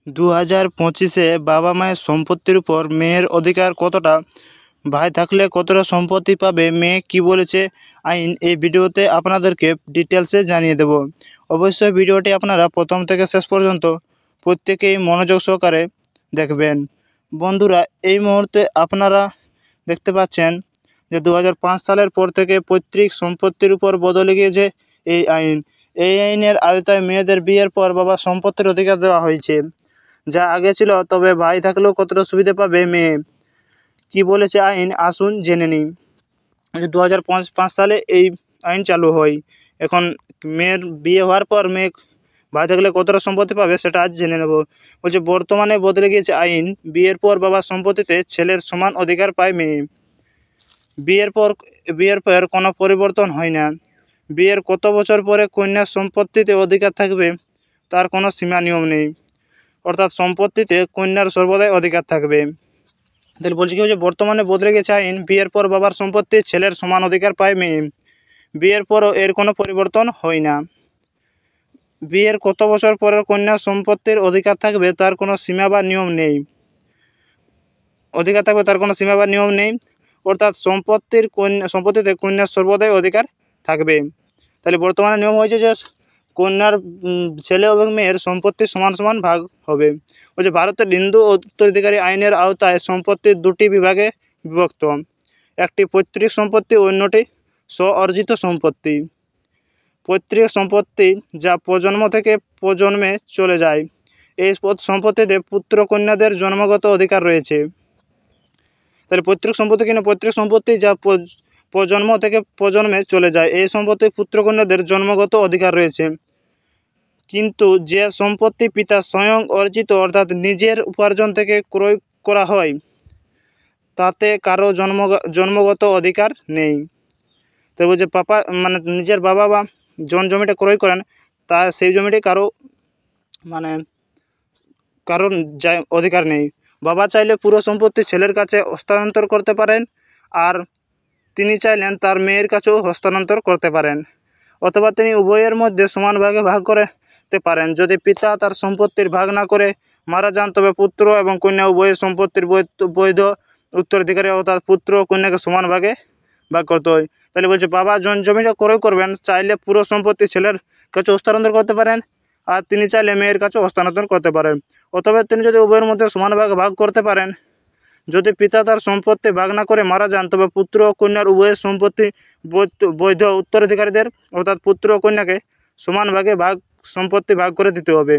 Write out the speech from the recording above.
2025-এ বাবা মায়ের সম্পত্তির উপর মেয়ের অধিকার কতটা, ভাই থাকলে কতটা সম্পত্তি পাবে, মেয়ে কি বলেছে আইন, এই ভিডিওতে আপনাদেরকে ডিটেলসে জানিয়ে দেব। অবশ্যই ভিডিওটি আপনারা প্রথম থেকে শেষ পর্যন্ত প্রত্যেকেই মনোযোগ সহকারে দেখবেন। বন্ধুরা, এই মুহূর্তে আপনারা দেখতে পাচ্ছেন যে 2005 সালের পর থেকে পৈতৃক সম্পত্তির উপর বদলে গিয়েছে এই আইন। এই আইনের আওতায় মেয়েদের বিয়ের পর বাবা সম্পত্তির অধিকার দেওয়া হয়েছে, যা আগে ছিল। তবে ভাই থাকলেও কতটা সুবিধা পাবে মেয়ে, কি বলেছে আইন, আসুন জেনে নিই। 2005 সালে এই আইন চালু হয়। এখন মেয়ের বিয়ে হওয়ার পর মেয়ে ভাই থাকলে কতটা সম্পত্তি পাবে সেটা আজ জেনে নেব। বলছে বর্তমানে বদলে গিয়েছে আইন, বিয়ের পর বাবার সম্পত্তিতে ছেলের সমান অধিকার পায় মেয়ে। বিয়ের পর কোনো পরিবর্তন হয় না। বিয়ের কত বছর পরে কন্যার সম্পত্তিতে অধিকার থাকবে তার কোনো সীমা নিয়ম নেই, অর্থাৎ সম্পত্তিতে কন্যার সর্বদাই অধিকার থাকবে। তাহলে বলছি কি হচ্ছে, বর্তমানে বদলে গেছে আইন, বিয়ের পর বাবার সম্পত্তি ছেলের সমান অধিকার পায় মেয়ে। বিয়ের পরও এর কোনো পরিবর্তন হয় না। বিয়ের কত বছর পরের কন্যার সম্পত্তির অধিকার থাকবে তার কোনো সীমা বা নিয়ম নেই, অর্থাৎ সম্পত্তিতে কন্যার সর্বদাই অধিকার থাকবে। তাহলে বর্তমানে নিয়ম হয়েছে যে কন্যার ছেলে এবং মেয়ের সম্পত্তি সমান সমান ভাগ হবে। বলছে ভারতের হিন্দু উত্তরাধিকারী আইনের আওতায় সম্পত্তি দুটি বিভাগে বিভক্ত, একটি পৈতৃক সম্পত্তি, অন্যটি স্ব-অর্জিত সম্পত্তি। পৈতৃক সম্পত্তি যা প্রজন্ম থেকে প্রজন্মে চলে যায়, এই সম্পত্তিতে পুত্র কন্যাদের জন্মগত অধিকার রয়েছে। তাহলে পৈতৃক সম্পত্তি যা প্রজন্ম থেকে প্রজন্মে চলে যায়, এই সম্পত্তি পুত্র কন্যাদের জন্মগত অধিকার রয়েছে। কিন্তু যে সম্পত্তি পিতা স্বয়ং অর্জিত অর্থাৎ নিজের উপার্জন থেকে ক্রয় করা হয়, তাতে কারো জন্মগত অধিকার নেই। তো বলছে নিজের বাবা বা জমিটা ক্রয় করেন, তা সেই জমিটি কারোর অধিকার নেই। বাবা চাইলে পুরো সম্পত্তি ছেলের কাছে হস্তান্তর করতে পারেন, আর তিনি চাইলেন তার মেয়ের কাছেও হস্তান্তর করতে পারেন, অথবা তিনি উভয়ের মধ্যে সমান ভাগে ভাগ করতে পারেন। যদি পিতা তার সম্পত্তির ভাগ না করে মারা যান, তবে পুত্র এবং কন্যা উভয়ের সম্পত্তির বৈধ উত্তরাধিকারী, অর্থাৎ পুত্র ও কন্যাকে সমান ভাগে ভাগ করতে হয়। তাহলে বলছে বাবা জমিটা ক্রয় করবেন, চাইলে পুরো সম্পত্তি ছেলের কাছে হস্তান্তর করতে পারেন, আর তিনি চাইলে মেয়ের কাছে হস্তান্তর করতে পারেন, অথবা তিনি যদি উভয়ের মধ্যে সমান ভাগে ভাগ করতে পারেন। যদি পিতা তার সম্পত্তি ভাগ না করে মারা যান, তবে পুত্র ও কন্যার উভয়ের সম্পত্তি বৈধ উত্তরাধিকারীদের, অর্থাৎ পুত্র ও কন্যাকে সমান ভাগে সম্পত্তি ভাগ করে দিতে হবে।